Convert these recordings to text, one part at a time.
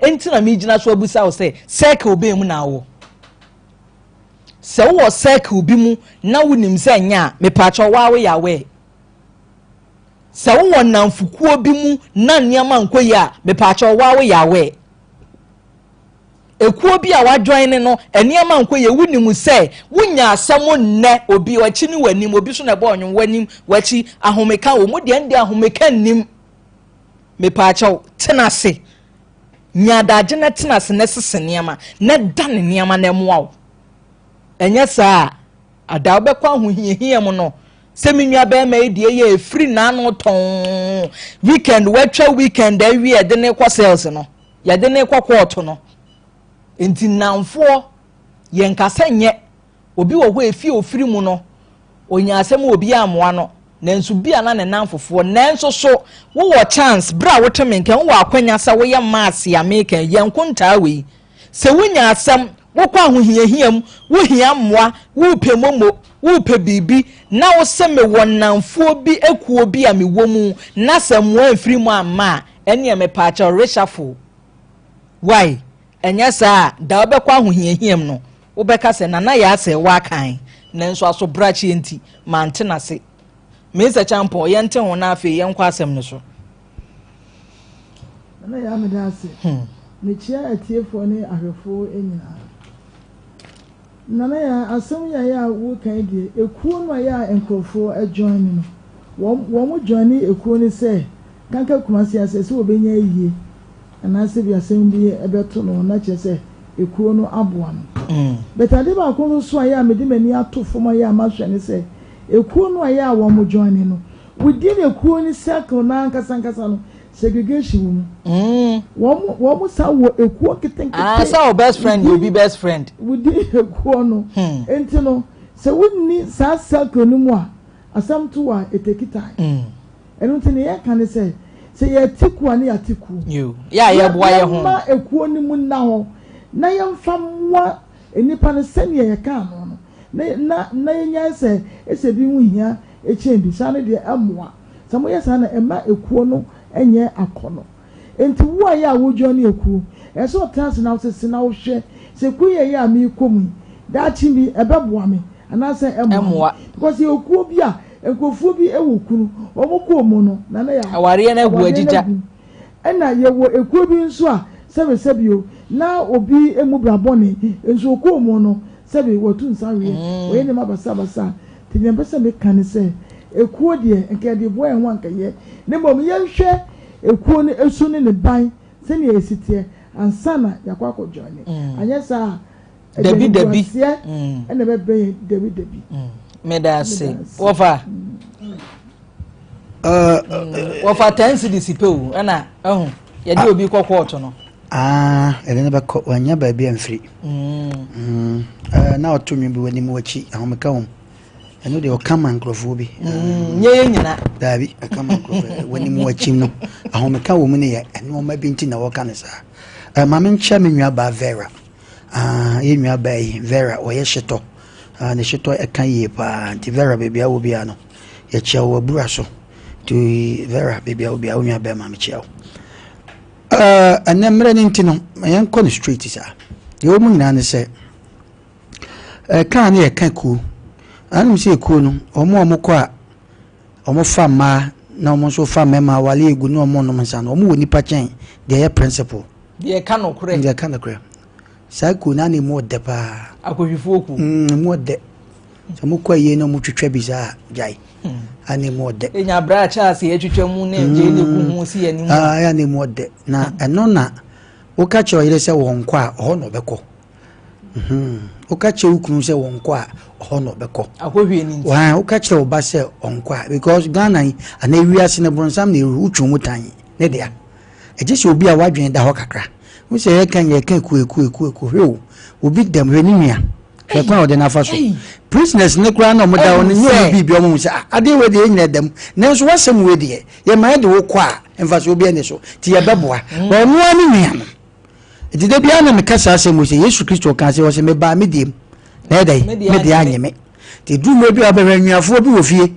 enti na me gina so abusa wo say circle be mu na wo se wo circle bi mu na wonim se nya me pa cho wa wo ya we se wo namfukuo bi mu na niama nkoyi a me pa cho wa wo ya we ekuo bi a wa join no eniama nkoyi wonim se wonya asamo nne obi wachi ni wanim obi so na bo onwon wanim wachi ahomeka wo mu de ende ahomeka nim me pa cho tenase nyadaje na tenase na sese niama na dan niama na moa wo enya saa ada obekwa ahohihia mu no se menua be ma edie ye free na no ton weekend watwa weekend awie e de ne kwa sales no ye de ne kwa court no enti namfo ye nkasa nye obi wo ho efi ofiri mu no onya asem obi amoa no nanso bia na ne namfofo nanso so wo wo chance bra wo temenken wo akwanya sa wo ye mass ya meken ye nkonta we se wonya asem wo kwa ahohiahiam wo hia moa wo pemomo wo pe bibi na wo se me wonamfo bi ekuo bi a me womu na se moa afiri mu ama ene me pa cha reshuffle why enya sa da obekwa ahohiahiam no wo beka se na Yaa Serwaa kan nanso aso brachi enti mantena se Mr. Champo yente ho na afi yenkwa asem no so na ya me da se ne chia atiefo ne ahwefo enyina na ya asem ya wo kan die ekuo no ya enkrofo adjoin no wo mo join ekuo ni se kanka kumasi ase se obenya yie na se bi asem bi ebeto no na che se ekuo no aboa no betade ba ko no so ya me di mani atofo ma ya ma hwe ni se ekuo no ya wo mo join no within ekuo ni circle na nkasa no segregation wo mo sa wo ekuo keten sa o best friend you be best friend within ekuo no enti no se wonni sa circle no mu a asam to a etekita eno ntine ye kan se ye tiku ani ya tiku you ya boa ye ho ma ekuo ni mu na ho na ye mfamwa enipa ne sene ye kan no na nya se ese bi hu hia echembi sa ne de amoa samo ye sa na ema ekuo no enye akono enti wo ya wojo ne ekuo eso trans na se na wo hwe se ku ye ya mi komu da chi bi ebeboa me ana se emoa because ekuo bi a enkofuo bi ewukunu omoko mu no na ya aware na egu agija ena ye wo ekuo bi nso a sebio na obi emu brabone nso ekuo mu no sebe wotu nsawe we ne mabasa tinyempese me kan se ekuo de nke de boy enwa nka ye ne mom ye hwe ekuo ne esu ne ban se ne esitie ansana yakwa ko join anya sa debi ene be debi medase wofa wofa 10 cedis pe o ana ye de obi kokko no ele ba ko wanya ba bi amfiri na otumwi bi wani mu wachi ahomeka ho eno de okama nkrofo bi nye nyina dabi akama nkrofo wani mu wachi no ahomeka wo mu ne ye eno ma bi nti na wo ka ne sa ma me ncha me nwa ba Vera ye nwa ba yi Vera o ye hyeto ne hyeto e kan ye pa nti Vera baby a wo bia no ye chia wo bura so to Vera baby a wo bia wo nwa ba ma me chia wo anemre ni ntino yan ko street sa yo mu nyina ne se kan ne kan ku anum se ku no omo ko a omo fa ma na omo so fa mema wale egu no omo no msa no omo woni pa chen de ye principle de kan no kure sa ku na ne mo de pa akohwifo ku mo de so mo kwa ye no mo twetwa bi za jai ani mo de enya bra cha se ye twetwa mu na je ne ku hu si ani mu ya ne mo de na eno na wo ka che oyire se won kwa ho no beko wo ka che ukunu se won kwa ho no beko akohwe ni nti wa wo ka che oba se on kwa because Ghana ana wiase ne bronsam na utwu mutan ne dia eje se obi a wadwen da ho kakra wo se ye kan ku hwe obi dem hwe ni nua hwe kwa ode na fa so prisoners ne kura na omoda on nyo bi bi omo se ade we de nyina dem nanso wasem we de ye ma de wo kwa emfa so obi ene so ti ye beboa wa no ani nua no edi de bia na me kasa asem se Yesu Kristo kan se wo se me ba me dem na edai me de anyeme ti du mo bi abere nnuafo bi wo fie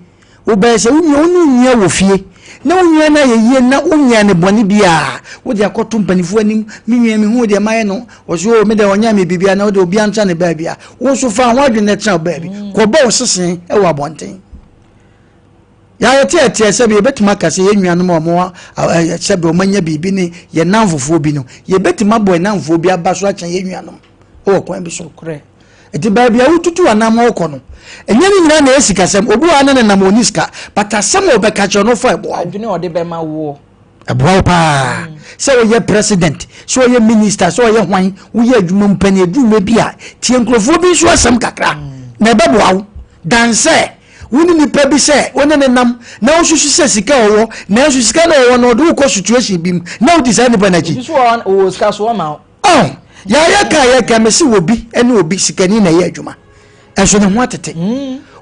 wo be se wo nua wo fie na unye na ye na unya ne boni bia wo de akoto mpanifu anim menwe me hu de maye no wo so me de onya me bibia na wo de obi ancha ne ba bia wo so fa ho adwene tra ba bi ko ba wo sesen e wo abonten ya yete se be betima kase ye nuanom omo se be o manya bibi ne ye namfofo bi no ye betima boy namfo bi aba so acha ye nuanom o kwan bi so kore eti ba bia wututu anam okọ no enye ni nyina na esikasem obi wa na nam oniska but asem obeka che no fa ebo adwene ode be ma wo ebo pa se wo ye president so ye minister so ye hwan wo ye adwuma mpani adwuma bi a tie nkrofo bi so asem kakra na bebo awo danse woni ni pebi se woni ne nam na wo hwehwe se sika owo na wo sika na owo no do ko situation bi na wo design ne banachi so wo sika so ma oh ya ka mesi wobi ene obi sikani na ye adwuma enso ne ho atete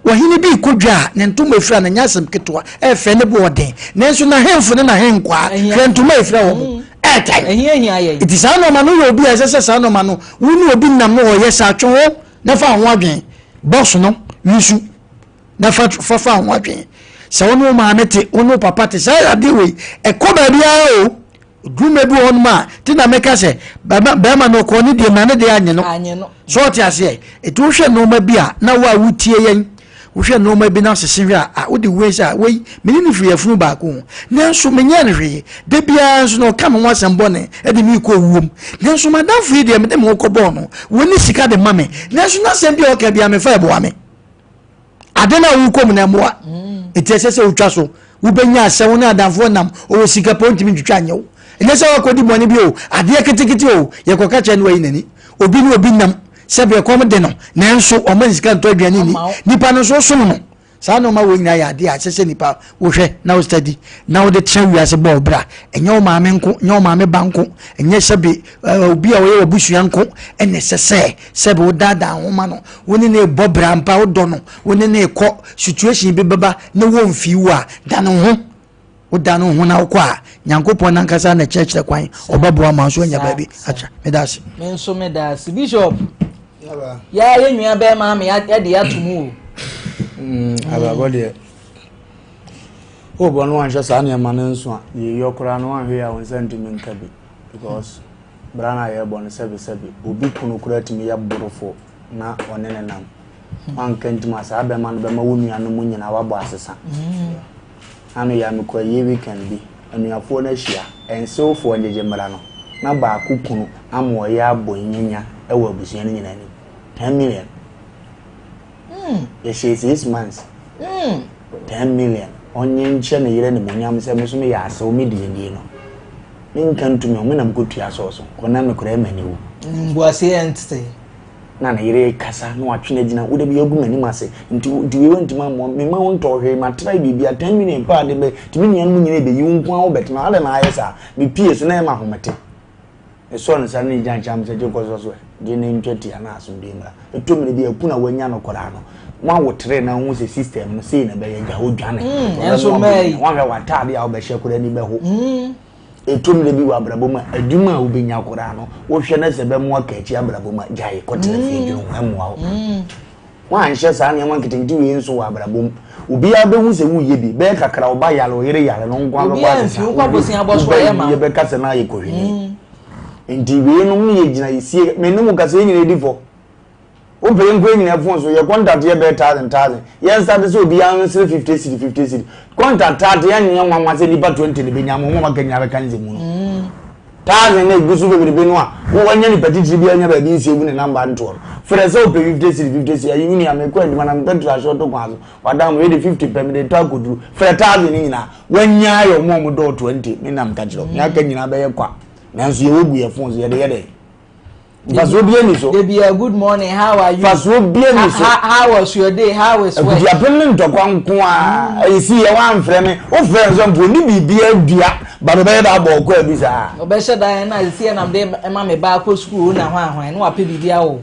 wahini bi kodwa ne ntoma efira na nyasem ketwa efe ne bo oden na enso na hemfo ne na henkwa hwe ntoma efira wo etai ehia aye it is ano manu yo obi asese sa ano manu woni obi nam no ye sa atwo na fa ho adwen boss no wisu na fa ho adwen se wono ma mete wono papa te sa ade we ekoba bia o drume bi won ma ti na meka se ba ma no ko ni de ma ne de anye no so ti ase e tu hwe no ma bi a na wa wutie yen wo hwe no ma bi na sese hwe a wo de we sa we meni ni hwe afunu ba ko na nso menya ne hwe de bia nso no ka me wasem bone e de mi ko wuom na nso madam fri de me de mo ko bo no woni sika de mame na nso na sem bi o ka bia me fa e bo ame ade na wo ko mu na moa eti se utwa so wo benya ase wo na adamfo nam o sika ponti mi twitwa anyewo ene se wakodi boni bi o ade ketekete o ye koka che no yi nani obi ni obi nam se be kom de no nanso o man sika nto aduane ni nipa no so som no sa no ma wo nyina ya ade a sese nipa wo hwe na wo study na wo de chen wiase bo bra enye o maame nko enye o maame banko enye se be obi a wo ye obusua nko ene se be wo dada ho ma no wo ni na bo bra mpa wo do no wo ni na ko situation bi baba na wo mfi wo a da no ho udano huna ukwa nyankopon nankasa na church kwan obaboa ma so nya baabi acha medasi menso medasi bishop ya yenua be ma me ya de atumu aba bode obo no anhwe sa na ma nso a ye yokora no anhwe ya won sentiment nkabi because brana ye bon sebe obi kunu kura timi ya borofo na onene nam man kantima sa be man be ma wonua no munyina wabo asesa anu ya mekwa ye weekend bi anuafo na hia ensofo njeje mra no na ba akukunu amo ya abonyenya ewa abusuan nyina ni 10 million ye she 6 months 10 million onye nche na yire ne monyam se me so me ya aso me die die no ninkan tumi o me na mkotua so kona me kura emaniwu mbuase entity na yire kasa no atwena gina wo de bi agu mani mase nti diwe wontima mo me ma won tohwe ma try bibia 10 million pa de be timi nyan mu nyina be yi nko a wo betima ale na ayesa me pie so na ma homete e so no sa ni jan cham se je ko so je ne ntweti ana aso bi mra eto me bi akuna wanya no kora no wa wo tre na hu se system no sei na be ya ga wo dwane enso mai wa ga wata bi a wo be hye kora ni be ho etum le bi wa braboma aduma wo benya kora no wo hwe na se be mo akachi abraboma jaye kotena fi dwon amwa wo wa anhye sa ne man kitinti we nso wa brabom obi a be hu se wu ye bi be kakra wo ba yale o yere yale no nkwa no kwa se kwa bosin aboso ya ma ye be kase na ye kohwini enti we no mu ye gina yisie me no mu kase nyina edifo o be nkwa nyina fon so ye contact ye be 1000 ye start so obi an 50 cedi contact tat ya nyanya nwanwa se nipa 20 le benya mo ma kanya be kanze mu no taze na gusu be be no a wo wanya ni patiti bi anya ba bi nsie bu ne number nto fere se o pe 50 cedi ya yuni amekwa ndima na mpetu a short kwazo wadam we de 50 pe me de to akoduru fere taze ni nyina wanya yo mo do 20 me na mkachiro nya ka nyina be ye kwa nanso ye wogu ye fon so ye de Faso bien so. Debbie, good morning. How are you? Faso bien so. How was your day? How is work? You are playing to kwanko a. You see, one friend, o friends on boni bibia dua, but be da bo ko abisa. Obesha da na see na me ma me ba ko school na hwan na wa pe bibia o.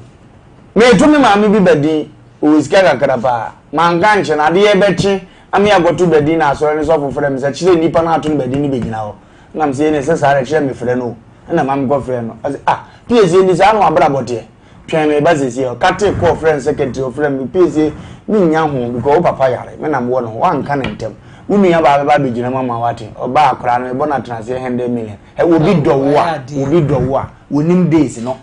Me to me ma me bi bedi, o iska kakara pa. Manga nche na de e bechi, ami agoto bedi na asore ni so fofore me se chire nipa na ato bedi ni begina ho. Na me se ne se sare chire me frɛ no. Na mam go frɛ no. PSA ni sa no abrabote twen me bazesi o kate ko friend secretary of friend PSA mi nya ho because o papa yare me na mo no wan kan ntem unu ya ba be gina mama wate oba akora no ebo na transe 100 million obi dowo a wonim days no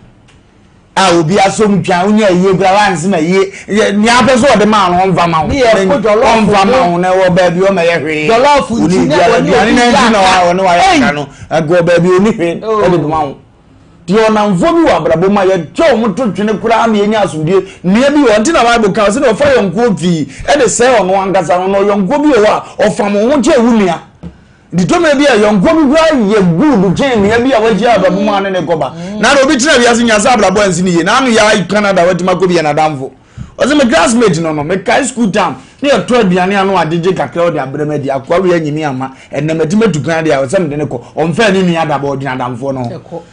obi asom twa unya ye balance na ye ni apeso de ma no onva ma wo na wo ba bi o ma ye hwe jollof nti ne woni na wa no wa ya no go ba bi oni hwe e de ma wo ti ona mvo bi wa brabo ma ye twa mo to twene kura na ye nya asomdie ne bi wo nti na bible kan se na ofa yonko vi e de se ono angasa no yonko bi wo ofa mo ho je wunua di to me bia yonko bi gwa ye good chen ne bia waji ababu ma ne koba na na obi tira bia se nyasa abrabo ansi ne ye na anu ya Canada wati makobi ya na damfo o se me classmate no me kai school time ne ya to aduane anu ajeje kakra o de abremadi akwa we anyimi ama enne medime tukan de a o se me de ne ko o mfa ni nua daba o di adamfo no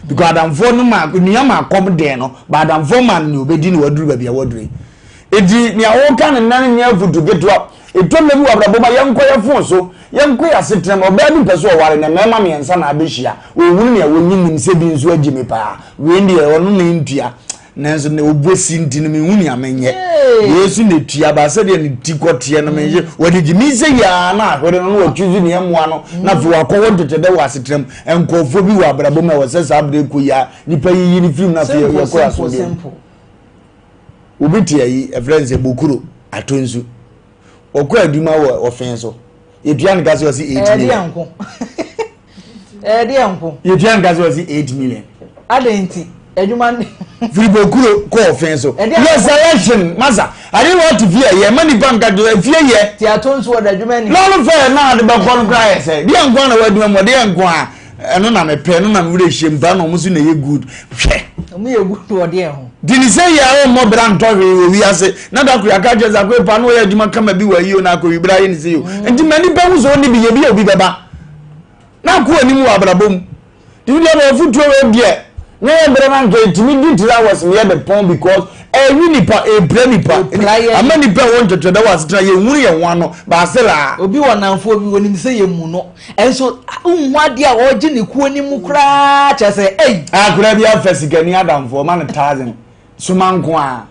because adamfo no ma nua ma kom de no ba adamfo man ni obedi ni waduru ba bia waduru edi ni awo kan nan nya vudu getwa eto me bi abrabo ma yanko ya fon so yanko ya setrem oba bi peso ware na mema me nsa na abehia ohunu ne wonyinim se bi nso agime pa we ndi e wono ne ntua nanso ne obosi ndi no me hunu amenye yesu ne tua ba se de ne tikote no menje wode gimi se ya na ahore no otuzu ne emwa no na fu akọwo tetede wa setrem enkofo bi wa abrabo ma wo se sabre ko ya nipa yi ni film na fe yakọ ya so de obiti ayi e friends e bokuro atonzu okọ aduma wo ofen so yeduan gas was 8 million yeduan gas was 8 million adenti aduma Fribokuro ko ofen so yes election masa I didn't want to fear ye money bank do fear ye ti atonso wo aduma ni no fair na de ba kon cry say de anko na waduma mo de anko a eno na me pe no na me wure hyemba no mo so na ye good hwe mo ye good wo de ho dini say ya o mo brand to we ase na da ku aka je za ko pa no ye aduma kama bi wa yi o na ko wi bra ye ni say o enti mani ba wo so ni bi ye bi obi beba na ko ani mu abrabom dini le ba futuo we die na ye bra man ke timi di tira was me the pon because nipa brenipa amani pa won jojo da was tra ye hunu ye wan no ba sela obi wonanfo bi wonim se ye mu no enso unwade a oje ne kuo ni mu kra cha se akura bi afasikani adamfo man 1000 sumanko a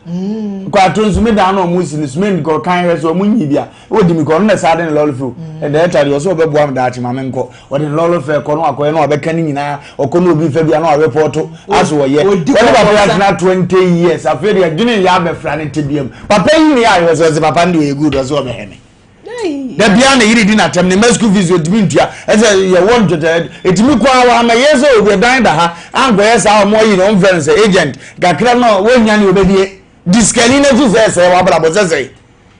ko atonsu me da na o musi ni sumen ko kan he so munyi bia odi mi ko na sa de lolfo e da etari o so bebo am da ati ma menko o de lolfo ko no akoye na obeka ni nyina okono obi fa bia na o report aso wo ye woni papa ya na 20 years aferi ya gini ya be fra ne tebiam papa yi ni ya so papa ndi we good so be hene da bia na yiri di na tem ne mesku vision dimi ntua ese ye won jote etimi kwa wa ma yeso obi dan da ha ango yesa o mo yi no friends agent gakra no wonya ni obedie diskani na tu se wa bla bo se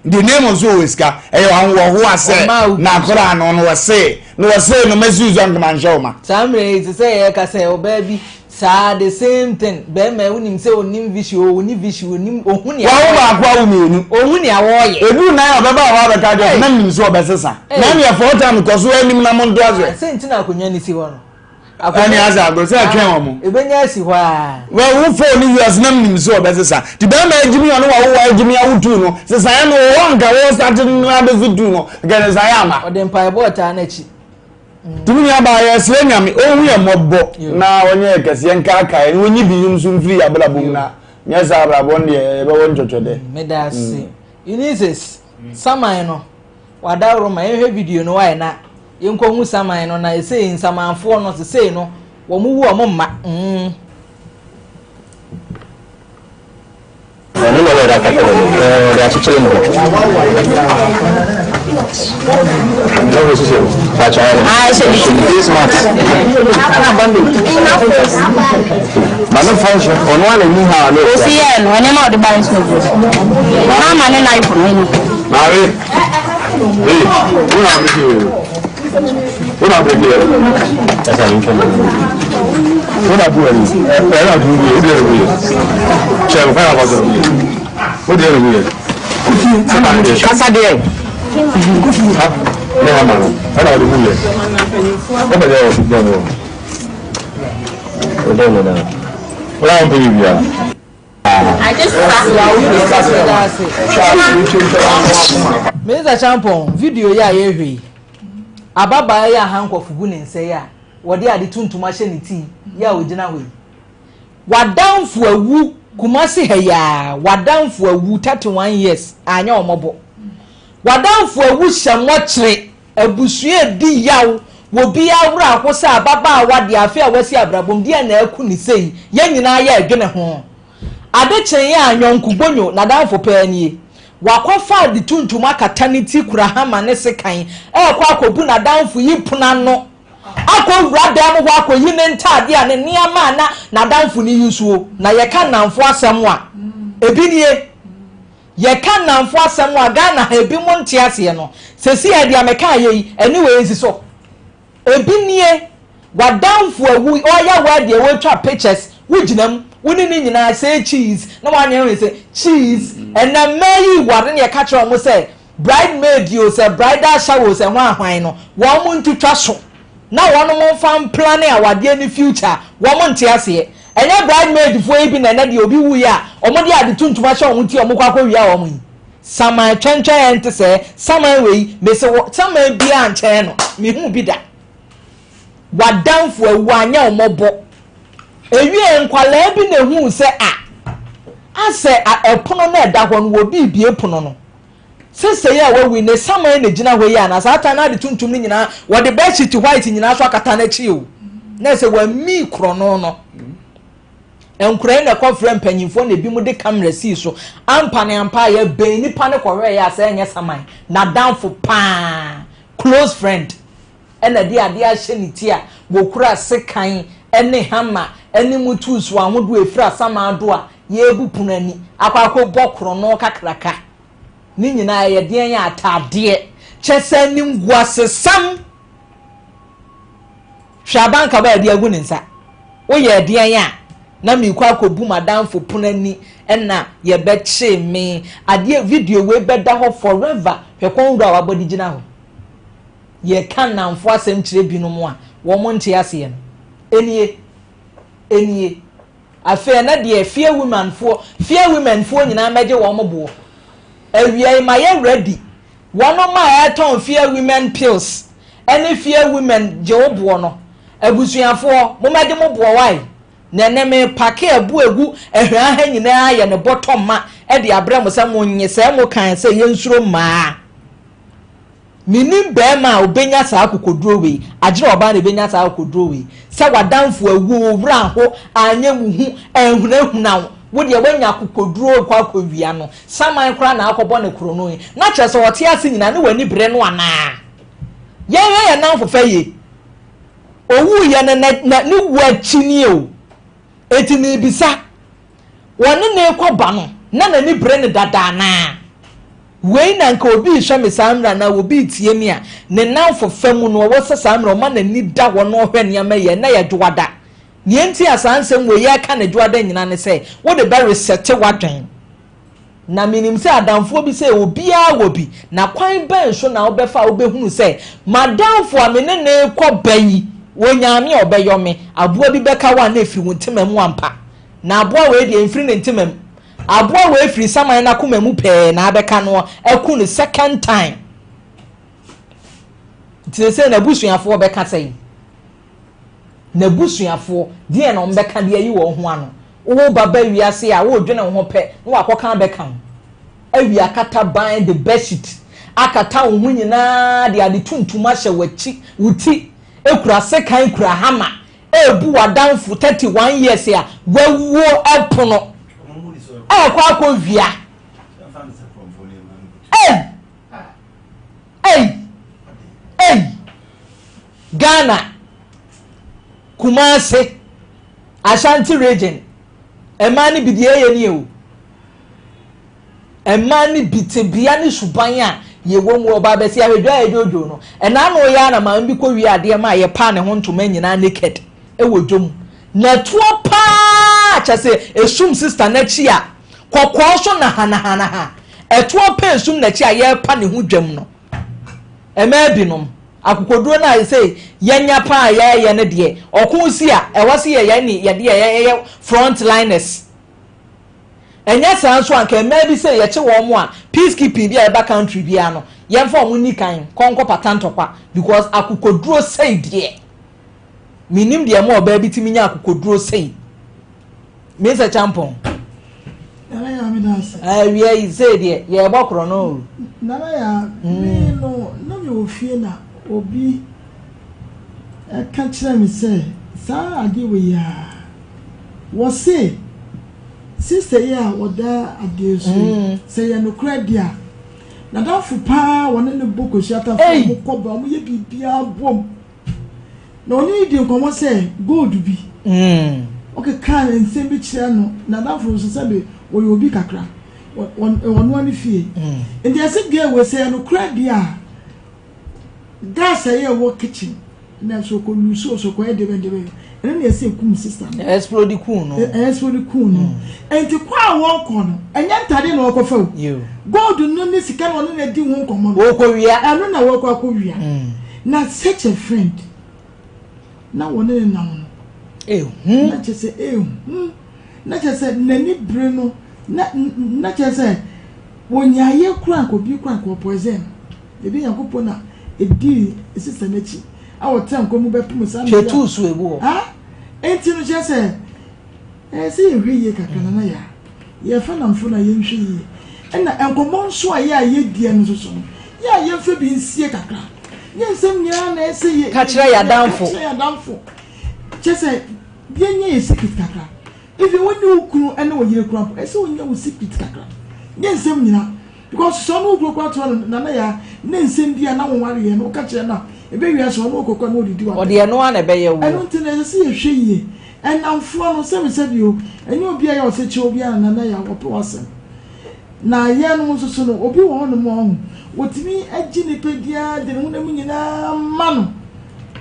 the name of so weska e wa ho ase na kra no no wase no mesu zo ngman shoma samre is say e ka se obabi sa the same thing be ma unim se onim vision onim ohun ya wa ba kwa unu ohun ya wo ye edu na ya baba wa ba ka jo na nim so obesesa na me for time ko so anim na mondo azo senti na akonya ni si wo no akani aza agbo se atwen wo mo ebenya si hwa we wo phone ni us na nim so obesesa ti be ma ejimi ono wa ejimi awutu no se sa ya no wonga wo start na be fitu no gane sa ya ma odem pai bota na chi tumi ya ba ya se nyame ohu ye mobbo na onye kese nka aka en onyi bi yum so mfiri abla bom na nya sa abla bon de e be won chochode medasi inises saman no wadawro ma ehwe video no wa na yenko hu saman no na ese nsamanfo no se no wo mu wu o mo ma Ini boleh dapat dari cicil ni. Jauh sih, baca. This month. Mana function? Onwale ni hawa leo. Usiye, wane ma odi balance no good. Mama ni life no. Mari. Una video. Una video. Essa info. Una buoni. Era due, due. C'è un po' la cosa. Vuol dire due. Casa di lei. No, no. Era due. Come devo fare? Vedo da. Ora un po' via. I just Meza champon video ya yehwe ababa ya hankofu gu ne nse ya wode ade tuntum ahye ne ti ya ogina hoyi wadamfo awu kumasi heya wadamfo awu 31 years anya omobo wadamfo awu hyemokyere abusue di yaw wo bi awra ko sa baba awade afi a wasi abrabom dia na aku ni sei ye nyina ya adwene ho ade chen ya anyonkubonyo na danfo paanie wakofa de tuntum akata ne ti kura hama ne sekan kwa akobu na danfo yi puna no akowura dem ho akoyi ne ntade a ne niama na danfo ni yusuo na ye ka namfo asem a ebinie ye ka namfo asem a ga na ebi mo nte ase no sesi e dia meka ayi eni we ensi so ebinie wadanfo awu oya wa de we twa pictures wujinam woni ni nyina say cheese na wanya we say cheese and na mayi ware ne ka kire mo say bridemaid you say bridal shower say hwan no wo mo ntutwa so na wono mo fam plan awade ni future wo mo nte ase enye bridemaid fo ebi na na de obi wu ya omo de ade tuntuma sha omo ti omo kwakwa wi a omo yi sama twentwe ente say sama we me say sama bi a nche no me hu bi da wadanfo awu anya omobo ewie nkwala bi na hu se ase epono na eda ho no wo bibie pono no sese ya wawi ne sama na gina ho ya na sata na de tuntum ni nyina wo de bedsheet white nyina so akata na chi o na se wa mi krono no enkura na kofre mpanyimfo na bi mu de camera si so ampa ne ampa ya ben nipa ne kɔhwɛ ya se enye saman na danfo pa close friend ena de ade a hye ni ti a wo kura sekan ene hama ene mutu so ahodo efira sama do a ye ebu punani akwakɔ bɔkro no kakraka ni nyina ye de ya atade kyese ni ngwasesam hwabanka ba de agu ne nsa wo ye de ya na mi kwa akobu madamfo punani ena ye beche me ade video we beda ho forever hwekon wura wabodi gina ho ye kan namfo asem kire binom a wo mo nte ase ye enie afa na de fear women fo nyina meje wo mo bo awie ma ye ready wono ma eton fear women pills any fear women je wo bo no abusuafo mo meje mo bo why nene me pake abu egu ehwa ha nyina ye ne bottom ma e de abrɛ mo sɛ mo nye sɛ mo kan sɛ ye nsuro maa minim be ma obenya sa akokoduro we agire oba na obenya sa akokoduro we sɛ wadanfo awu owura ho anya wuhu ehunahuna wo de wanya akokoduro kwa akowia no saman kra na akɔbɔ ne krono yi na kyerɛ sɛ wɔte ase nyina ne wani bre no ana ye nan fofa ye owu ye na ne wachini o etini bisa woni ne kɔba no na ni bre ne dada na wei na nka obi hwɛ me samra na obi tie mi a ne nan fofa mu no wo sɛ samra o ma na ni da wo no hwɛ ne ma ye na ye dwoada ne enti asansem wo ye ka ne dwoada nyina ne sɛ wo de ba reset wadwen na minim sɛ adamfo bi sɛ obi a wo bi na kwan ban so na wo bɛfa wo behunu sɛ madamfo a me ne kɔba yi wonyame obeyome aboa bi beka wa na efiri wontemam ampa na aboa we de enfiri ne ntemam aboa we efiri saman na komamu pe na abeka no eku ne second time tise na busuafo beka sei na busuafo die na ombeka de ayi wo ho ano wo baba wiase a wo dwene ho pe na wakoka beka awi akata ban the bedsheet akata wo hu nyina de ade tuntuma hye wachi wuti ekura sekan kura hama ebu wadanfo 31 years ya wawuo epono kwa akowia Ghana Kumasi Ashanti region emani bidie ye ni o emani bitebia ni suban a ye womu oba besi ahedwa edojo no ena no ya na ma mbi ko wi ade ma ye pa ne ho ntoma nyina naked e wodwom na tuo pa chase esum sister na chi a kokko so na ha etuo pa esum na chi a ye pa ne ho dwam no ema binom akokoduro na say yenya pa ye ne de okun si a e wose ye ni ye de ye frontliners enya sanso anka maybe say ye che wo mo a peacekeeping bia eba country bia no ye mfa mo ni kan konko patantokwa because akokoduro say de minim de mo oba bi timi nya akokoduro say me se champon nana ya mi danse we say de ye bokro no nana ya no no me ofie na obi ka kyerɛ me sɛ saa ade wɔ ya wɔ se sister yi a wɔda ade so sɛ yɛ nokora dia na dafo paa wɔne ne boko hyata fo mo kɔba mo yɛ bibia bom na ɔne di nkɔmɔ sɛ gold bi okay kan nsɛm bi kyerɛ no na dafo so sɛ be wɔyɛ obi kakra wɔno ani fie ndi ase gɛ wɔ sɛ nokora dia gas aye wo kitchen na so ko luso so ko e de na na ese kum sister explode kun no enti kwa won ko no enya ntade na wo fa gold no ni sika no na di won komo wo ko wia anu na wo ko wia na such a friend na won ne na no na chese na chese nani bre no na chese wonyaye kura ko bi kura ko poison de bi yakopɔ na edi sister nachi awo tan ko mu be pum sa na chetu su ebu ha enti no je se se hwiye kakana na ya ye fa na mfo na ye hwiye na enkomo nso a ye die no so ya ye fa bi nsie kakra ye nsem nya na ese ye ka kire ya danfo je se bi nya ye secret kakra if you want to kunu ene wo yire kura ese wo nya wo secret kakra ye nsem nyina because so no go kwat na ya na nsem bia na wo ware ye no ka kire na ebe wi aso no kokko no didi wa o de no ana be ye wo eno ntene se ye hweye enamfo no se bio enye obi ya o se che obi na ya wo pe wase na ye no so no obi wo no mo wotimi agi ne pedia de no na munyina ma no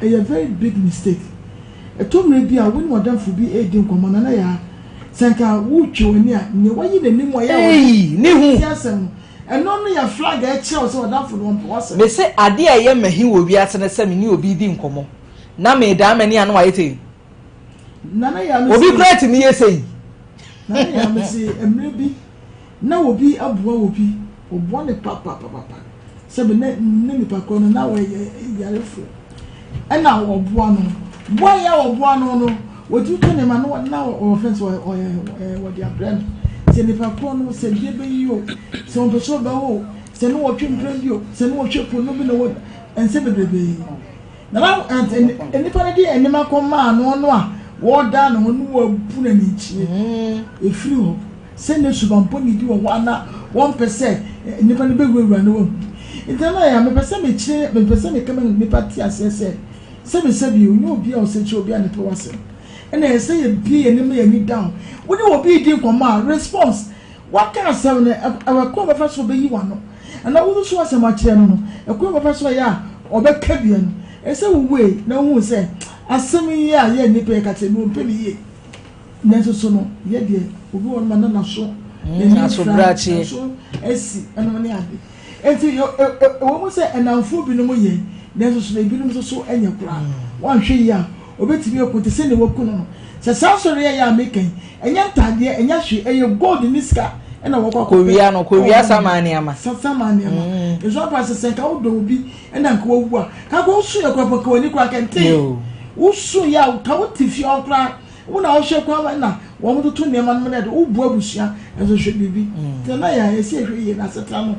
a very big mistake etomre bi a woni wadamfo bi edi nkomo na ya senka wo twe oni a ne wayi nanim wa ya ni hu yasem eno no ya flag e che o se wadamfo no mpo wase me se ade a ye mahi wo wi ase ne se me ni obi di nkomo na me da mani anu ayete nana ya me obi great ni yesei nana ya me se emre bi na obi aboa obi obo ne papa se be ne ni pa no na we yare fu e na oboa no boa ya oboa no wotu to ne ma no na offense o dia brand se ni pa no se die be yo se on so ba wo se no wo twempre dio se no wo twepo no bi no wo ense bebrebe na eni pa de eni ma ko ma no a wo da no no wo pu na ni chi e free ho se ne subampo ni di wo na 1% eni pa de be gwura no wo intana ya me pese me chire me pese me kama ni party asese se me se bi o obi a o se chi obi a ne to wase ena e se ye bi eni me ni down wo ni obi di nkoma response what can say na e ko ba fa so be yi wa no ana wo so wase ma chire no e ko ba fa so ya obeka bia no ese we na hu se asem yi a ye ni pe ka te no pe ni ye na so no ye de obi won ma na so na so brachi esi eno ni ade enti wo mo se enamfo bi no mo ye na so bi no so enya kura wan hwe ya obetimi ekunte se ne woku no se sansori ya mekan enya ntade enya hwe eye gold ni ska ena wokwa ko wia samani ama ezo pa se ka wo do bi ena nka wo wu a ka ko su ya kwa ka woni kwa kente wo su ya ka wo tifi okra wo na wo hwe kwa na wo mo to ne ma no na de wo bu abusua ezo hwe bibi te na ya esi hwe ye na seta no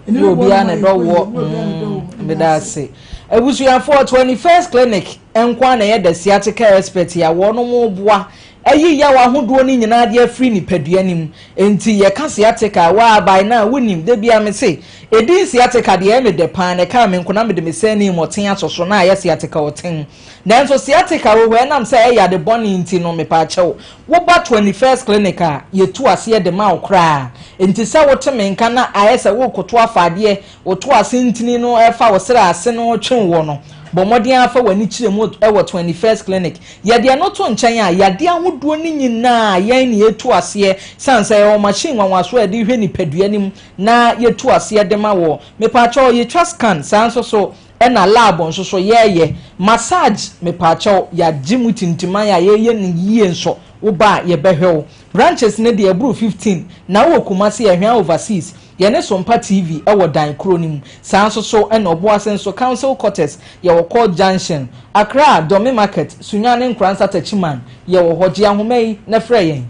eni obi a na do wo me da se ebusuafo 21st clinic enkwa na ye da sciatica expert ya wo no mo boa ayi ya wa hodo ni nyina de afri ni padua nim enti ye ka sciatica wa by na wonim de bia me se edin sciatica de e me de pan ne ka me nkona me de me sani moten asoso na ya sciatica woten nanso sciatica wo we nam se e ya de boni enti no me pa chewo wo ba 21st clinic a ye tu ase de ma okra enti se wo te me nka na ayese wo koto afade wo to ase ntini no e fa wo sira ase no twen wo no bomodin afa wani kire mu ewo 21st clinic yade no to nchen a yade ahodo ni nyina yan ni etu ase sansa e machine wanwaso e de hwe ni padua nim na yetu ase de ma wo me pa cho ye twa scan sanso so e na lab nso so ye massage me pa cho ya jimu tintima ya ye ni yie nso wo ba ye behwe branches ne de ebru 15 na wo kumase ye hwan overseas yene Sompa TV ewo dan kronim sanso so ena oboasen so council quarters ye wo call junction Accra Domi market Sunyane Nkransa Tachiman ye wo hoje ahomai na frɛ yen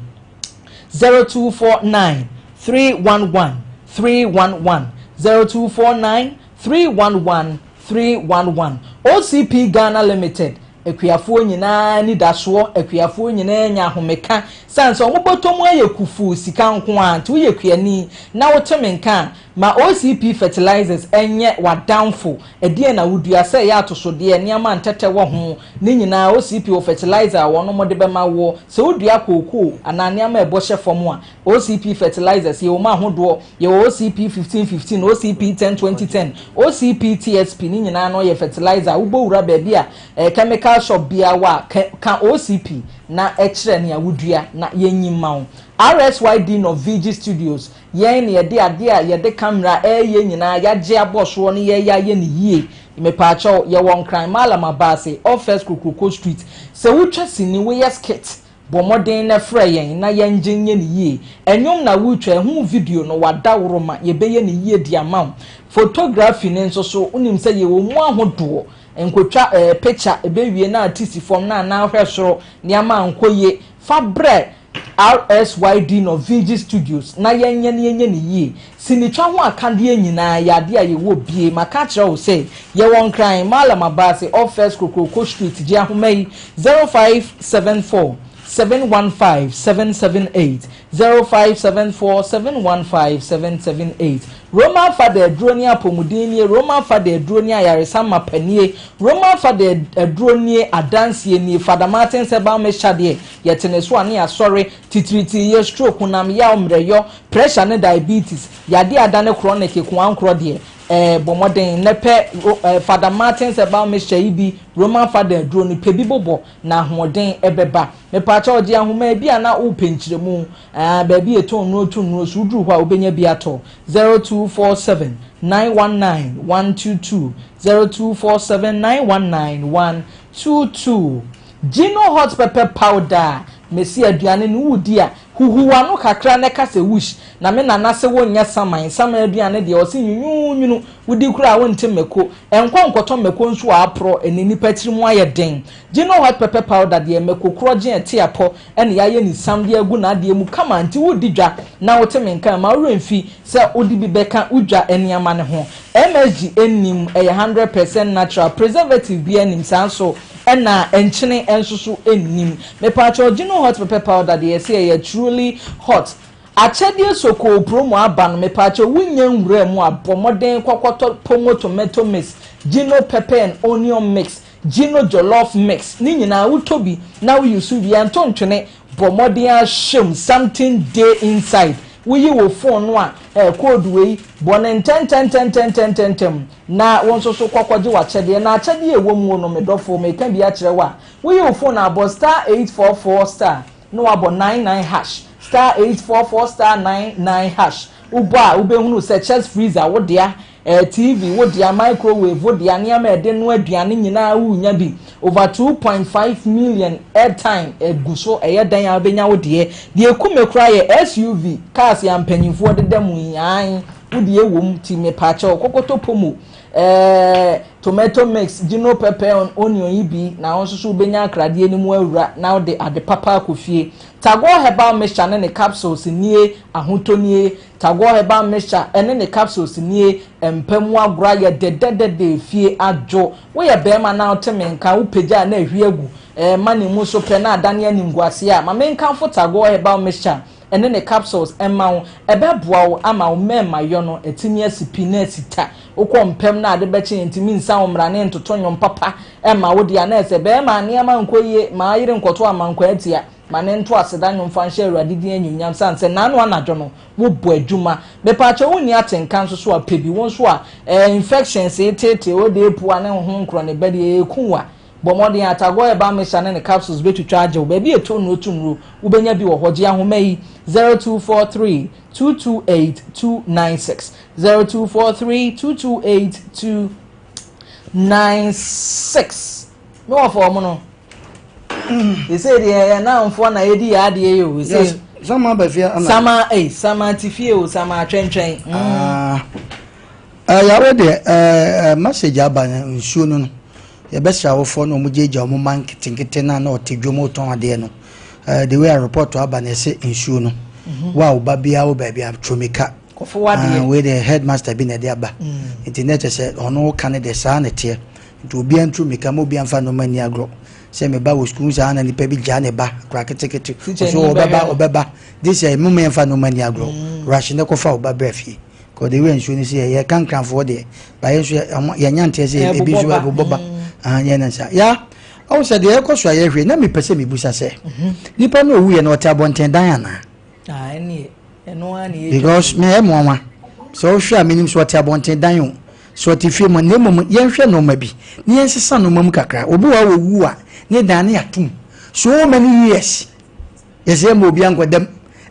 0249 311 311 0249 311 0311 OCP Ghana Limited ekuyafuo nyina ni daso ekuyafuo nyina nya homeka sanso omobotomu ayekufu sika nko anti wo yekuani na wotemenka ma OCP fertilizers enye wa downfall edie na wudua se ya atosode niama ntete wo ho ni nyina OCP o fertilizer wono mode bema wo se wudua kokoo ana niama ebohye fom a OCP fertilizers ye wo ma hodo ye OCP 1515 OCP 102010 OCP TSP ni nyina no ye fertilizer wo bowura ba bia chemical shop bia wa ka OCP na ekire ne awudua na yenyima wo RSYD no VG Studios yen ne yede ade a yede camera ye nyina yaje aboso no ye ya ye ne yie imepaacho ye won kran malama base office Kukuko Street se wutwa sini we skit bomodin na fra yen na yenjenye ne yie enyom na wutwa hu video no wadawroma ye beye ne yie diamam photography ne nso so unim se ye wo mu ahodo enkotwa picture ebewie na artist form na hwesoro niama ankoye fabre RSYD no VG Studios na yenye ne yie sinitwa ho akade nyina yade a ye wo bie maka kire wo say ye won kran malama base office Kukuko Street ji ahomai 0574 715 778 0574 715 778 Roman Father Dronia Pomudini Roman Father Dronia Yarisama Penie Roman Father Dronia Adansie ni Father Martin Seba Meshade yeteneswani asore titriti ye stroke nam ya omreyo pressure ne diabetes yade adane chronic kwankro de bomoden nepe Father Martin Seba Meshayibi Roman Father Droni pebi bobo na hoden ebeba me pacha odi ahoma bia na upenchiremu baabi eton no tun so duru hwa obenya bi ato 0247 919 122 0247 919 122 Gino hot pepper powder mesi aduane no wudi a huhuwa no kakra ne kase wish na me nana se wonya saman aduane de o se nyunyunu wudi kura wonte meko enkonkoto meko nso apro enini patirimu ayeden Gino hot pepper powder de meko kroje ete apo ene yaye ni samde agu na de mu kama nti wudi dwa na wote menka ma remfi se odi bi beka udwa eniama ne ho MSG enim 100% natural preservative bi enim sanso ena enchine ensusu enim me pacho Gino hot pepper powder de say ye truly hot achede soko promo aba no me pacho wunya nwura mu abomoden kokoto pomo tomato mix Gino pepper and onion mix Gino jollof mix ni nyina wutobi na we use bi antontwene bomoden ashim something day inside we wo phone no a code we bonen 10 na wonso so kwakwaje wa chede na achede ewo mu no medofo me kan bi a kire wa we wo phone abo star 844 star no abo 99 hash star 844 star 99 hash uba ubehunu se chest freezer wo dia TV wo dia microwave wo dia ne ama ede no aduane nyina wunya bi over 2.5 million airtime eguso eyedan ya benya wo de kumekura ye SUV cars ya mpanyimfo de dem yan wo de ewom ti me pacha kokoto pomo tomato mix Gino pepper onion ibi na onso benya akrade ni mu awura na wo de ade papa akofie Tago herbal mixture ne capsules nie ahotonie Tago herbal mixture ne capsules nie empemu agora ye dededede fie adwo wo ye bema na otemenka wo peja na ahwie agu mane mu so pe na adane animguase a mamenka fo Tago herbal mixture ne capsules emma ebeboa wo ama wo mema yo no etimi asipi na asita ukompem na ade beche ntimi nsa omra ne ntotonyo papa ema wo dia na ese bema ne ama nkoye ma ayire nkoto ama nkwatia mane nto aseda nyomfa nhye awurade di anyunyam sanse nanu anadwo no wo bo adwuma me pacha woni atenka nso so apebi won so a infections etete wo de epua ne ho nkro ne bede ekunwa bomodin Atago eba mechane ne capsules betu charge wo ba bi eto no otunro wo benya bi wo hoje ahomai 0243 228 296 0243 228 296 no for mo no they say they now for na edi ya de yo we say sama ba fia ana sama tifie o sama twentwen ya we de message aba nsuo no ye be sha wo for no mo jeja mo man kitinkite na na otedwomo ton ade no the way I report to aba na say nsuo no wa wo ba bia wo ba bia twomeka we the headmaster bi na de aba internet say ono kan de sa na tie nti obi antru meka mo bi amfa no mani agro say me ba wo school sa na nipa bi ja ne ba kra ketekete so obeba this year mo me amfa no mani agro rush ne ko fa oba brefie ko de we nsu ni say ye kan for de ba ye nsu ye nyante say e bi so e boba ye na sa ya o say de e ko so ye hwe na me pese me busa say nipa no owu ye na ota bonten dan ana any eno ani because me mo so hwe a minim so ota bonten dan yo so ti fie mo nemom ye hwe no ma bi ne ye sesa no mam kakra obi wa wu a ne dan ne atum so many years yes ye mo bi ankodam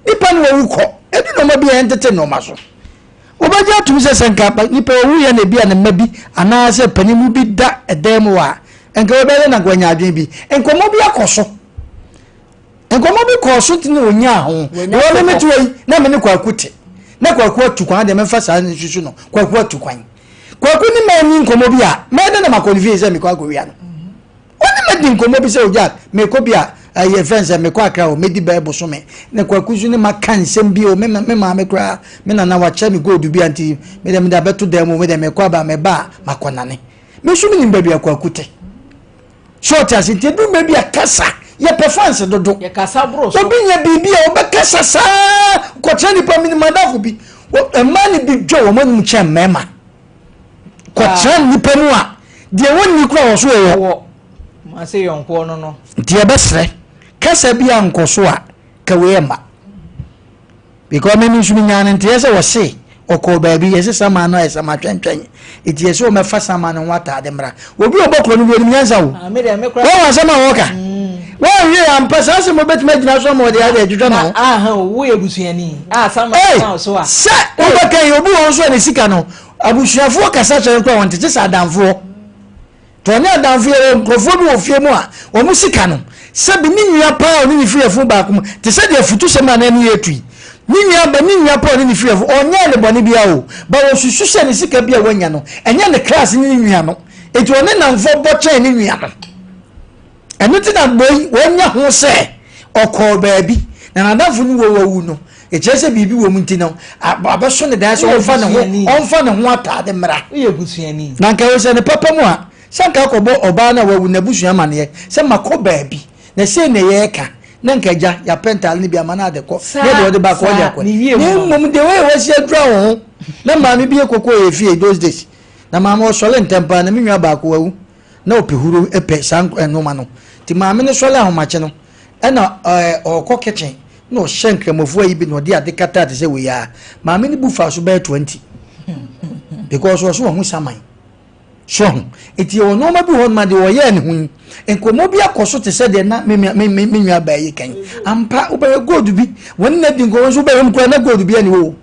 nipa no wu ko ebi no ma bi entete no ma so obaje atum se senka pa nipa wu ye na bi na ma bi ana se panimu bi da edem wa enka obele na gwanya adwen bi enkomo bi akoso enkomo bi koso ti ne onya ho wo le metu yi na me ne kwa kuti na kwa kwa tukwan de me fa sa nsusu no kwa kwa tukwan kwa kuni mani nkomo bi a me de na makonfie se me kwa gowia no oni me di nkomo bi se oja me ko bi a ye fence me kwa akra o me di bible so me na kwa kuzu ne makan sem bi o me ma me kra me na wa cha me gold bi anti me de me da beto dem me de me kwa ba me ba makonane me su me nimba bi akwa kute short as it do me bi akasa ye performance dodo ye kasa bro so bi nya bibi a obekasa sa ko trani pa mini madafo bi o man bi jo wo man mu cha mema ko trani nipa mu a de woni kura wo so yo ma se yonko no de besre kasa bi ankoso a ka we ma because me nsu nyane nte yese wo se oko baabi yese sama no yese ma twentwen iti yese o mefa sama no wata de mra obi obokro no bi nyanza wo me de me kura wo sama wo ka wo ye ampasa se mo betima gina so mo de ya de dwudwa na aha wo ebusuani sama so a se wo ba kan obi won so ne sika no abusuafo kasa chere kwa won tete sa danfo to ne danfo nkrofo bi wo fie mu a wo mu sika no se bi ni nua pa oni ni fie fu ba kum te se de futu se ma na ni etui ni nua pa oni ni fie fu onya le boni bia o ba wo susu se ne sika bia wanya no enya ne class ni nua no etu one namfo bo chen ni nua no enu ti na boy wonya ho se okọ baabi na nadafo ni wo wu no e chese bibi wo mu nti no abaso ne dan so onfa ne ho atade mra ye busuani na nka wo se ne papa mu a sanka akobo oba na wawu na busua mane se makọ baabi na se ne ye ka na nka ja ya pental ni bi amana de ko ne de ba ko ja ko ni mum de we wo se adra wo na ma me bi ekoko e fie those days na ma mo sole ntempa na me nwa ba ko wawu na opehuru epe san enoma no ti ma me ne sole ahomache no e na okọ kitchen no shenkremofo yi bi no de ade kata de se we ya ma me ne bufa so be 20 because so hu saman so eti o no ma bi hon ma de wo ye ne hu enkomo bi akoso te se de na me nwa ba yi kan ampa wo be gold bi won na di nko so be hom ko na gold bi ani wo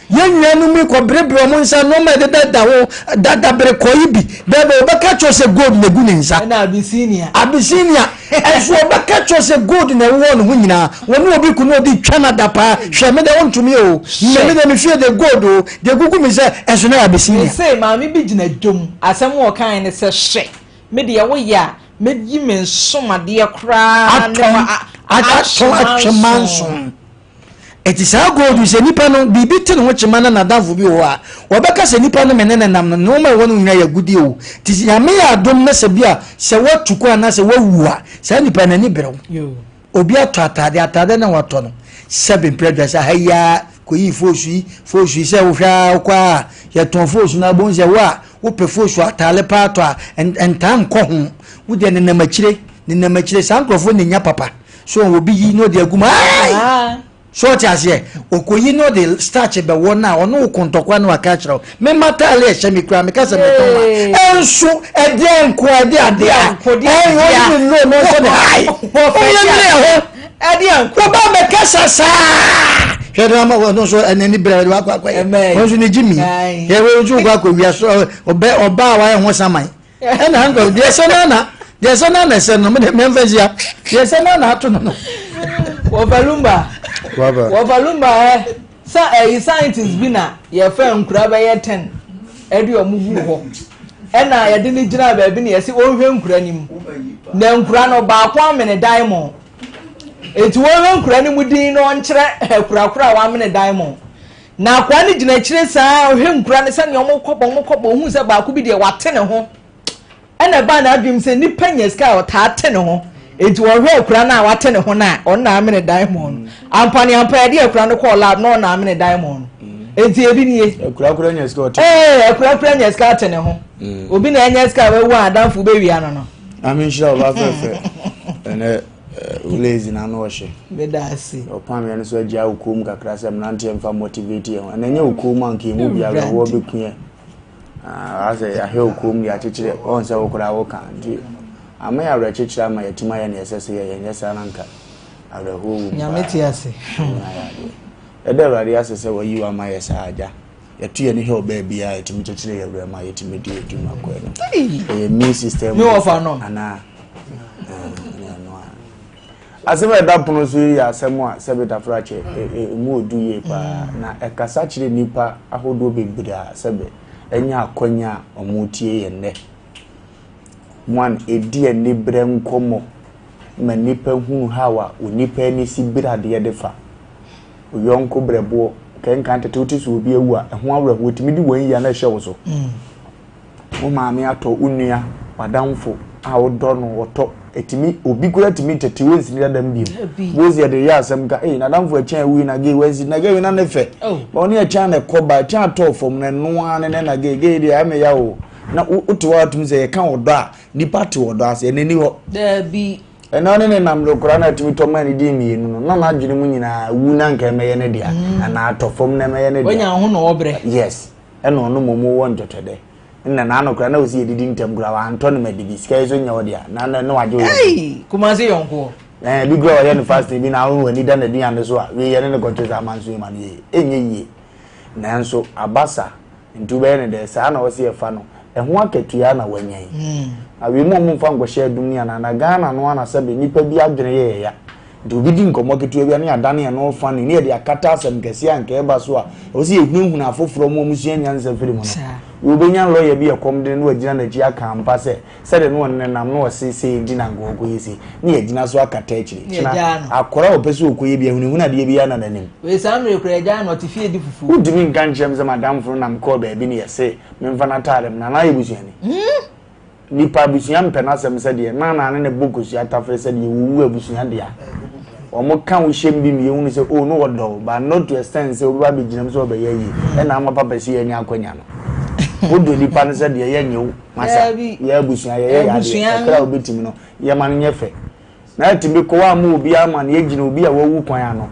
yenwa no mi ko brebre mo nsa no ma de dada wo dada bre ko ibi bebe obeka cho se gold na gu ne nsa na abisinia eso obeka cho se gold na wo no hu nyina wonu obi ku no di twana da pa hwe me de wontumi o me de me fie de gold o de gugu mi se eso na abisinia say ma mi bi gina dom asem wo kan ne se hwe me de wo ya me yi me nsomade kra ne ma eti sa gold se nipa no bibi te no chema na nadafo bi ho a obeka se nipa no menene nam no ma wonu nwa ya gudi o ti ya me ya dom na se bia se watuko ana se wawu a se nipa na ni berew obi ato atade na wato no seven predators haya ko yi fosu se wo hwa kwa ya ton fosu na bonze wa wo pe fosu atale pa to a entan ko ho wo de ne na machire sankrofo ne nya papa so obi yi no de aguma so tiase okoyi no de starch be wona ono kontokwa no akachiro me matale e hye me kra me kasa me tonwa enso ede enko ade ade a yo no so de hai ede enko ba me kasa sa hwede ma wo no so enani brɛ wa kwa wo so ne jimi ye wo ju kwa ko wia so oba wa ho saman ena hanko de so na se no me mfazia de se na ato no Wavalumba sa scientist bi na ye fa nkura ba ye 10 edi omugu ho ena ye de ni gina ba bi na ye se onhwe nkura nim na nkura no ba kwa amene diamond eti onhwe nkura nim din no nkyere kura wa amene diamond na kwa ni gina kire saa ohwe nkura ne sane omokọbọ hu se ba ko bi de wate ne ho ena ba na adwum se ni panya ska o ta te ne ho enti ohwe akura na wate ne ho na on na amene diamond ampani ampa de akura no call lab no na amene diamond enti ebi ni akura nya ska o te akura nya ska te ne ho obi na nya ska we wa adamfu be wi ano no amen sure ba fe ene lazy na no hye bedasi opam ya so agya ukum kakra se mnante mfa motivate ye na nya ukum anka mu bia wo bekua ase ya he ukum ya chechire on se wokura wo kan di ama ya re chechire ama yatima ya na esese ye nyesa nanka ara ho nyameti ase edewari asese wo yi ama ya sa agya yatu ye ne he oba bia yetimi chechire ye re ma yetimi di eduma ko no me system me ofa no ana asema da pono so yi asemo a sebeta frache mu oduye pa na ekasa kire nipa ahodo begbere a sebe enya akonya omutie ye ne one edi eni bre nkomo ma nipa hu hawa onipa ni si brade ye defa oyonko brebo kenkan tete so obi ewu a ho awra wotimi di wan ya na hye so mo maame ato unua wadamfo a wodo no woto etimi obi kura timi tete wonsi ni adam bi wozi de ya asem ka na damfo a chan wi na ge wonsi na ge na nefe ba oni a chan na koba chan to fom na no an na ge de ame ya o na utuwa tum ze ka wodo a ni party wodo ase ne ni ho da bi ena ne nam lo kura na timi to man di mi no na na dwene mu nyina wu na nka me ye ne dia na ato fom na me ye ne dia wonya ho no obre yes ena ono momo won totode nna na anokra na osi edidi ntem gura wa anto ne medigi sika zo nya odia na na waje hey kuma se yonko bi gura wa university bi na hu ani da na di ande so a we ye ne ko tweza manso ma ne enye yi na nso abasa ntube ne de sa na osi efa no eho akatua na wanyan awi mo mfa ngoshe dunia na Ghana no ana sabe nipa bi adwene ye ya do bi di nkomo ketua bi na adane ya no fa ne de akata asem kese anka eba so a osi ehunhun afoforo mo musua nyansa firi mo no ubenya lawyer bi akom de no agina na ji aka ampa se de no nam no osese di na ngogo yesi ne agina so akata akiri kina akora opese okoye bi ehunhun na de bi ya na nanim we samre kura agina no tifie di fufu udimi nkan chem se madam fro nam ko ba bi ne yese memfa na tare na na yebusuani nipa busuan mpena asem se de na ne bokosu atafre se de wuwu abusuan de ya omo kan wo shem bi mi ehunu se o no wodo ba not to extend se obi ba be ginam so ba ye yi e na ama papa si ye nya akonya no odo li pan se de ye nyew masa ye abusuan ye ya de kra obetimi no ye man nyefe na timi ko wa mu obi ama na ye gina obi a wawu kwan ano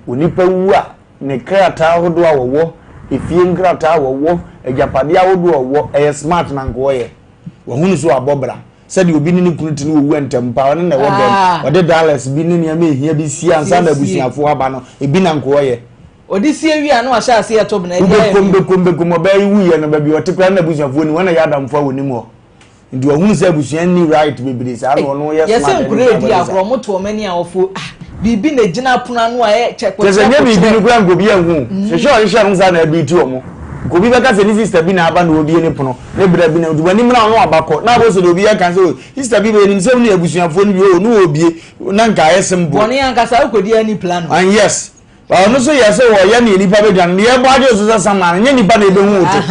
onipa wu a ne krata hodo a wowo efie nkrata wowo ejapade a hodo wowo e smart na nko ye wo hunu so abobra sadi obi ni kunu tini wo ntempa one na wodem ode Dallas bi ni niam ehia bi si ansa na busuafo aba no ebi na nko ye odi sie wi ano ahya ase ya tob na e kombe obai wu ye no ba bi ote kra na busuafo ni wona ya adamfo woni mo ndi wo hunu se busuan ni right bebere sa no no ye smart ye se nkure di akro moto mani a ofo bibi na gina puna no a ye check ko se nye bibi ni kura ngobi ahu se sure nsa na bi tu omo gobi beka se ni sister bi na aba na obi eni pono ne bra bi na odubani mra no abakọ na bo so obi ya kan so sister bi be ni se ni abusuafo ni bi o no obi na nka yesem bo boni anka sa ukodi ani plan and yes ba no so yese wo ya ni nipa be dan ne e bo ade so so sama nye nipa na ebe hu ote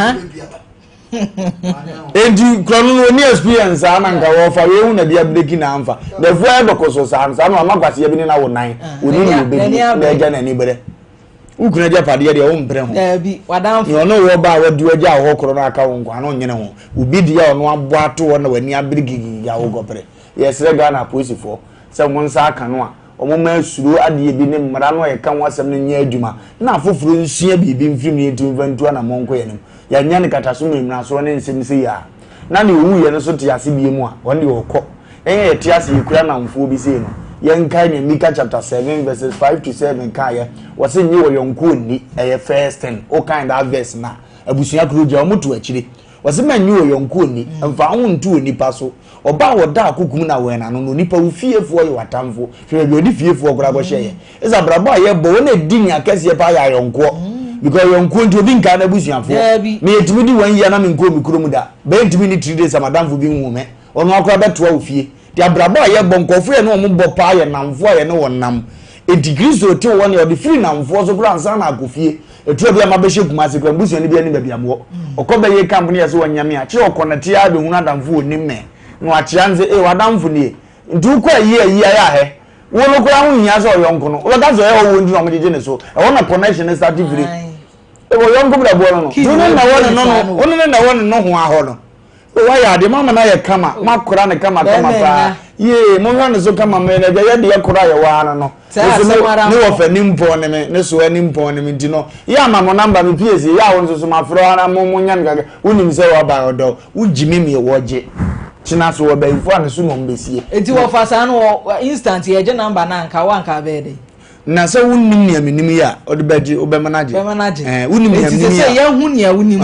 endi krono no ni experience ana nka wo fa we hu na dia break na amfa the void dokoso sa no amakwase ya bi ni na wo nan oni ni obi na eja na ni bere ukuna dia pade de o mpre ho bi wadamfo yo no wo ba wadu agya ho koro na aka wo nkwa no nyene ho ubi dia ono abo ato wo na wani abirigigi ya wo gopre yesre Ghana police fo se mo nsa aka no a omo ma asuro ade bi ne mmara no ye kan wasem no nya adwuma na afoforo nsua bibi mfim ye ntu na monko ye nem ya nya ne kataso no emna so ne nsem se ya na ne owu ye no so te ase bi mu a won de okọ ye te ase yekura na mfo bi se no yenkai ne Mika chapter 7 verses 5 to 7 kai wase nyi wo yonko ni first 10 o kind that verse na abusuya kroja o mutu akire wase manyi wo yonko ni mfa ho ntu oni paso oba woda akukum na we na no nipa wo fiefo ye watamfo hwe bi odi fiefo kora bo hye eza brabo aye bo na dini akese pa ya yonko because yonko nti obi nka na abusuafo me etimi di wan ya na me nko mi kromu da be etimi ni 3 days amadamfo bi nwume ono akora beto wo fie ti abrabo aye bo nkofo ye no mo bo pa ye namfo ye no wonam enti Kristo ti won ye odi free namfo so kura ansa na akofie etu bia ma be hye kuma se kwa busu ni bia ni bia mo okoba ye camp ni yeso wanyame a che okonati a be hunu adamfo onime no achianze wadamfo ni ntu kwa yi ya he wo no kwa hu nya so yonko no wo da so e wo ndi no mjeje ne so e wona connection start free e wo yonko bra bo no tu ne na wona no ono ne na wona no ho aho no wa ya de mama na ye kama makora ne kama pa ye mo hwa ne so kama me na ya de yakora ye wa no ni wo fa nimpo ne me ne so nimpo ne me ndi no ya ma mo number me PS ya wo so ma fro ana mo nya ngaga unim se wa ba odo ujimi me woje china so wo ba info an so no mbesie enti wo fa sa no instant ye je number na nka wa nka be de na se wunnim ne aminim ya ode baji obemanaje wunnim ne aminim ya se ye hu ne wunnim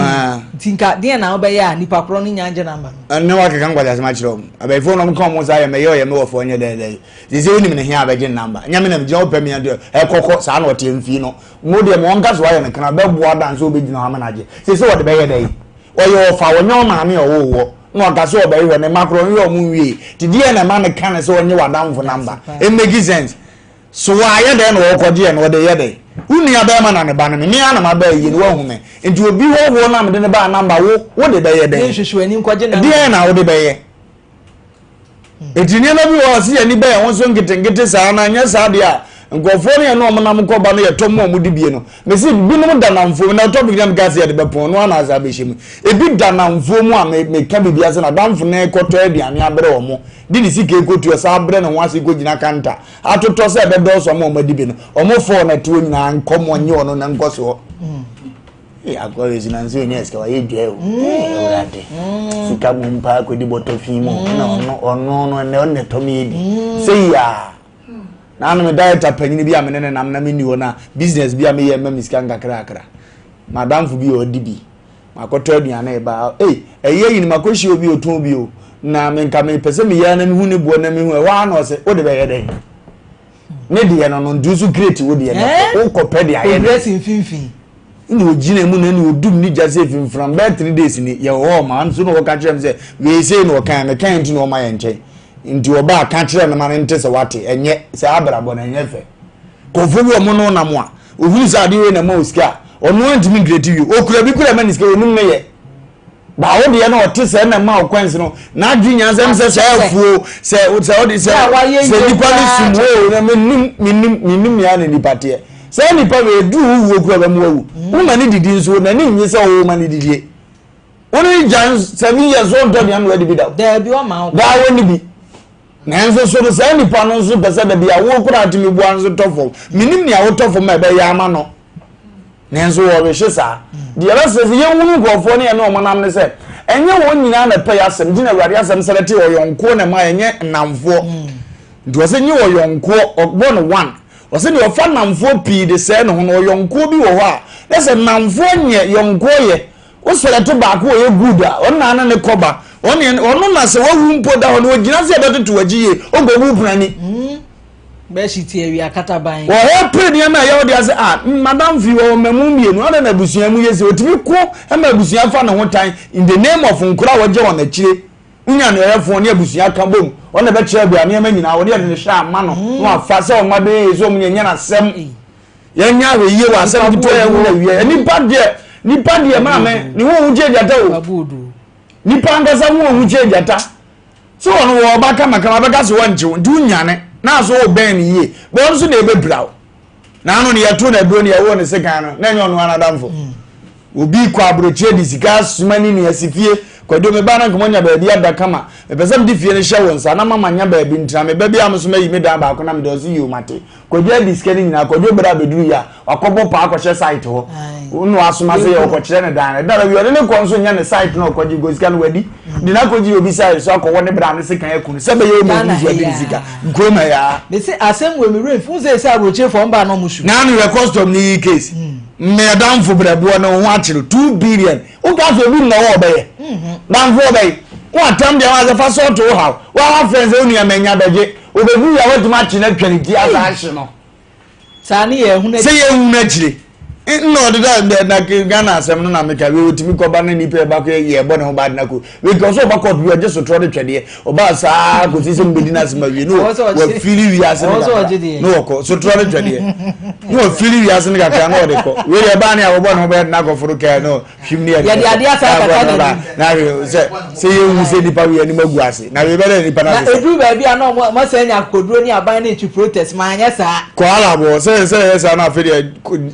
tinka de na obe ya nipa kro no nyanje number ne wa ka ngwa jasma chiro abai fo no mko mo sa ya me ye me wo fo nye de se wunnim ne hia abaje number nyame na me je opemi ya de e kokko sa na ote mfi no mo de mo nka so ya ne kana be boa dan so obe gina amanaje se wo de be ye de wo fa wo nyo ma me wo no ka so obe ye ne makro yo mu wie ti de na ma ne kan se onye wadamfo number it make sense so why then wo kodie no de yede uni aba ma na ne ba ne me ana ma ba yi ni wo hu me enti obi wo na me de ne ba number wo de be yede ni hwehwe ani kwaje na de na wo de be ye enti ne na bi wo se ani ba ye won so ngete saa na nya saa de a nkofo ne no mo na mo ko ba no ye to mo di bie no me se bi no da na mfo na to bi na gas ye de be pon no ana za be hye mu ebi da na mfo mu a me ka bi bia se na damfo na ekoto aduane abere wo mo di ni sike ekotu sa abere na ho ase go gina kanta atoto se be do so mo di bi no omo fo na tuo nyina nkomo nye ono na nkoso agora zi na nzi onye eska wa ye dwe o orade sika mo mpa ko di boto fi mo na ono ne onne to mi di sei ya na anu me director panyini bi amene ne nam na me niwo na business bi ame ye mamiska ngakra akra madam fu bi odi bi makoto aduane e ba eye yin makoshi obi otun bi o na me nka me pese me ya na me hu ne bo na me hu e wa na o se o de be ye den ne de ye no no nduzu great wo de ye no o kopɛ de aye dressing finfin ni ogine mu na ni odum ni jase from bed 3 days ni ye ho ma nso no wo ka kire me se we say no kan me kan nti no ma ye nche nti oba ka kire na ma nte se wate enye se abrabo na enye fe ko fu bi omo no na mo a ohuru sa de we na ma oska ono antimi grade wi okura bi kura ma ni ska onum ne ye ba wo de na ote se na ma okwansi no na adwi nyanzam se se afuo se odi se nipa ni sumo na minim ya na nipa te se nipa we du wo kura ba mu wu wo ma ni didi nso na ni nyi se wo ma ni didi oni jan 7 years old don ya no edi bi da da bi o ma da wo ni bi na nso so se nipa no nso pese da bi a wo kura atimi bu anso tofo minim ni a wo tofo ma be ya ama no na nso wo be hisa de ya se ye wunu gofo ne na o manam ne se enye wo nyina na pe ya sem gina awari asem selete o yonko na ma enye namfo ndo se nyi o yonko ogbo no 1 o se ni o fa namfo pi de se no ho o yonko bi wo ho a na se namfo nye yonko ye o selete ba ko ye good a o na ne koba ono na se wo mpo da ho no gina se be to wagiye o go bu brani be shiti ewi akata ban wo he pre ni ma ya o dia se madam fi wo mamu mienu ana na busua mu yesi otimi ko ma busua fa na ho tan in the name of nkura wo je won akire unya no yefo ne busua ka bom ona be kire bia ne ma nyina wo de ne hwa ma no no afa se o ma be so mu nya na sem ya nya we ye wa sem di to ya wo na wie nipa de ma me ni wo hu je jata o nipa ngasa wo hu je jata so ono wo ba kama be ka so wanche du nyane na so oben ni ye bo nso na ebe brawo na anu ne yato na bro ne yawo ne sekan no na nyo no anadamfo obi kwa abrochie di sika sumani ne asifie kwado me ba na komonya ba bia da kama me pesam di fie ne hye wonsa na mama nya ba bi ntra me ba bia amso mayi me da ba ko na me do so yi o mate kwado di sika ni nyina kwado bra beduru ya akobo pa akɔhye site ho unu asoma se ye okɔkyere ne dan da wi ode ne ko nso nya ne site na okɔji go sika no wadi di na koji obi site so akɔwɔ ne bra ne sika yakunu se be ye mo ni zo adi sika nkroma ya me se asem we me ref fu se abroche for mba no mushu na no custom ni case me dan fo bra bo no ho akyere 2 billion o ka so bi na wo be ye dan fo be wo atam dia wa fa so to ha wa friends e unu ya menya beje o be bu ya wo tuma kyi na twani ti asa ahye no sani ye hu na se ye hu na kyire no the na Ghana asem no na meka we otimi ko ba na ni pe ba ko ye bo ne ho ba na ko we ko so ba ko we just so tro de twede o ba sa ko ti se mbedi na asem we no we feel we asem no ko so tro de twede no feel we asem ga ka no de ko we ye ba na wo bo ne ho ba na ko furu ka no hwimni ya de ade asa ka na we se ye se ni pa we ni magu ase na we be ni pa na edu ba bia no mo se nya koduro ni aban na chi protest ma anya sa ko ala bo se na afi de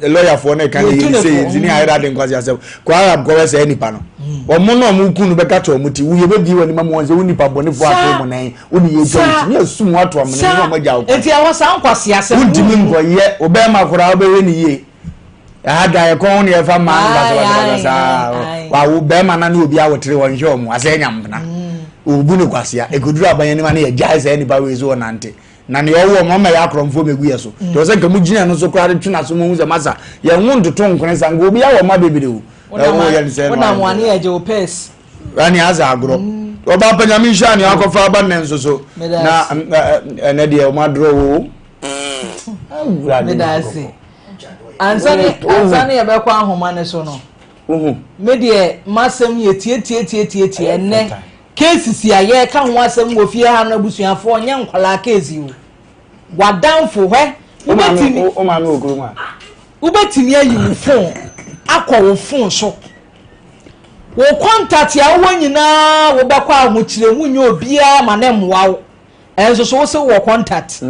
lawyer for na kan ye say zini ayra de nkwasi asem ko arab ko we say nipa no o mo no mo kunu be ka to mo ti wo ye be bi wani ma mo won se woni pa boni fo ato mo nan woni ye to ni asum ato mo ne mo ja ko enti a wo sa nkwasi asem won dimi ngo ye o be ma kora o be we ni ye ada ye ko woni e fa man ba sa wa wo be ma na ni obi a wotere won hwe mo asa nyamna obu ne kwasi a ekoduru aban ni ma na ye ja say ni ba we zo nante na ne owo mama ya akromfo megu ye so to se nka mu gina no so kra de twina so mo hu ze masa ye nwundu to nkone sa ngo obi ya wo ma bebere wo na mo ani eje o pes ani aza agro oba panyami sha ni akofa ba ne nso so na de o ma dro wo medasi ansani ye be kwa ahoma ne so no me de masem ye tie enne cases ya ye ka ho asem wo fie ha na busuafo onye nkwala case wo wadanfo hwe ubetini o ma no okuru ma ubetini ayi wo phone akọ wo phone so wo contact ya wo nyina wo bekwa ahokire munye obia ma na mwa wo enso so wo se wo contact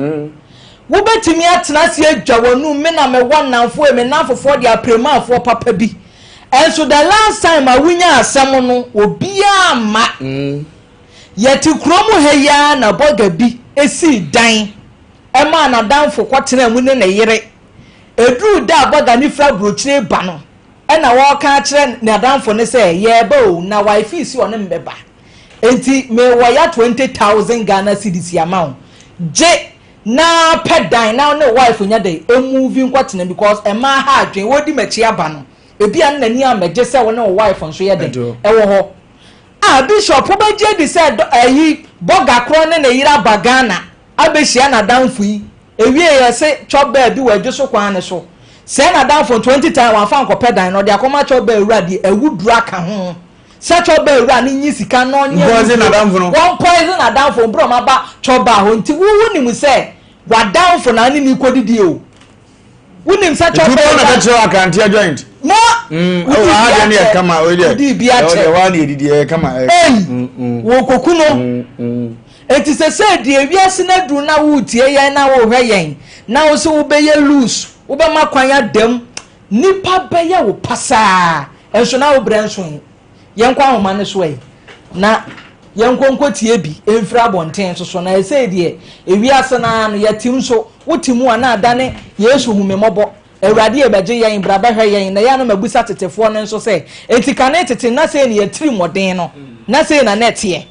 wo betini atena se adwa wonu me na me wonanfo me nanfofo de apremafo papa bi. And so the last time I win ya samono obia ma yeti kromo heya na boga bi esi dan e ma na dan fo kwatena mu ne na yere edru da boga ni fra brochire ba no e na wo ka kire na dan fo ne se ye ba o na wifi si one mbeba enti me wo ya 20,000 Ghana cedis amount je na pedan na ne wife nya dey e moving kwatena because e ma ha adwen wodi machi aba no ebi an nani ameje se wona wife nso ye de ewo ho bishop obeje di se ayi boga kro ne na yira bagana abehia na danfo yi ewie ye se choba bi wajo so kwa ne so se na danfo 20 time wan fa nko pedan no de akoma choba ewura di ewudu aka ho se choba ewura ni nyi sika no nye poison na danfo no one poison na danfo bro ma ba choba ho nti wu ni mu se wa danfo na ni kodidi o wunim sa choba na ka chiro account ya joint no o ha de kama o de di bia che o wa na edidi kama wo kokuno enti se de ewiase na duru na wo tie yen na wo hwe yen na wo so wo be ye loose wo be makwan ya dem nipa be ye wo pasa enso na wo branso yen kwa homa ne so na yen konkotie bi enfra bonten so na se de ewiase na no yatim so wotimu ana adane yesu humemobo ewrade ebeje yen braba hwe yen na ya no mabusa tetefo no nso se etikane tete na se ne yatiri moden no na se na netie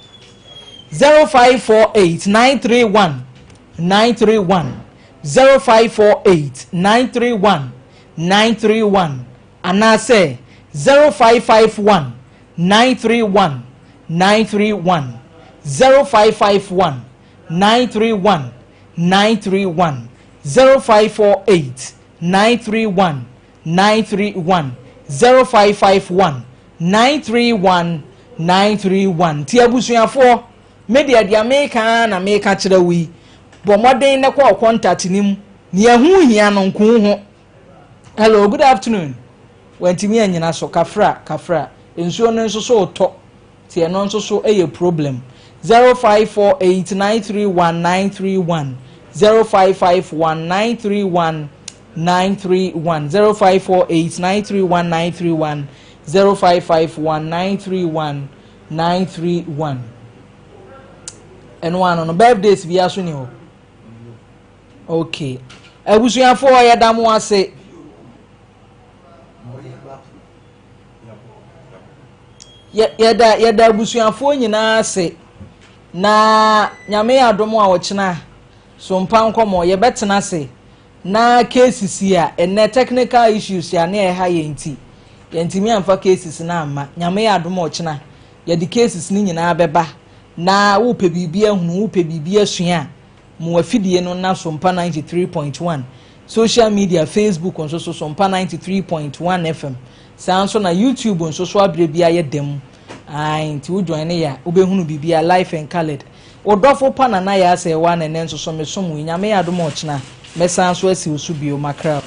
0548931931 0548931931 ana se 0551931931 0551931931 0548931931 0551931931 ti abusuafo media dia meka na meka kire wi bo moden ne kwa contact nim ne ehu hia no nko ho. Hello, good afternoon. Wantimi anyina so kafra ensuo no nso so to ti eno nso so eye problem 0548931931 0551931931 0548931931 0551931931 and one on birthdays via so ni ho. Okay, abusuafo ya damu ase yeda abusuafo nyina ase na nyame adomo a wochina Sompa Nkomo ye betena se na cases ya ene technical issues ya na eha yenti yentimi amfa cases na ama nyame adomo wochina ye di cases ni nyina beba na wo pe bibia hunu wo pe bibia sua mu afidie no na Sompa 93.1 social media Facebook nso so Sompa 93.1 FM saa nso na YouTube nso so abre bia ye dem nti wo join ya obehunu bibia life and colored odofo pa na Yaa Serwaa na nso so mesom nyame ya adom ochina mesan so asi osu bio makra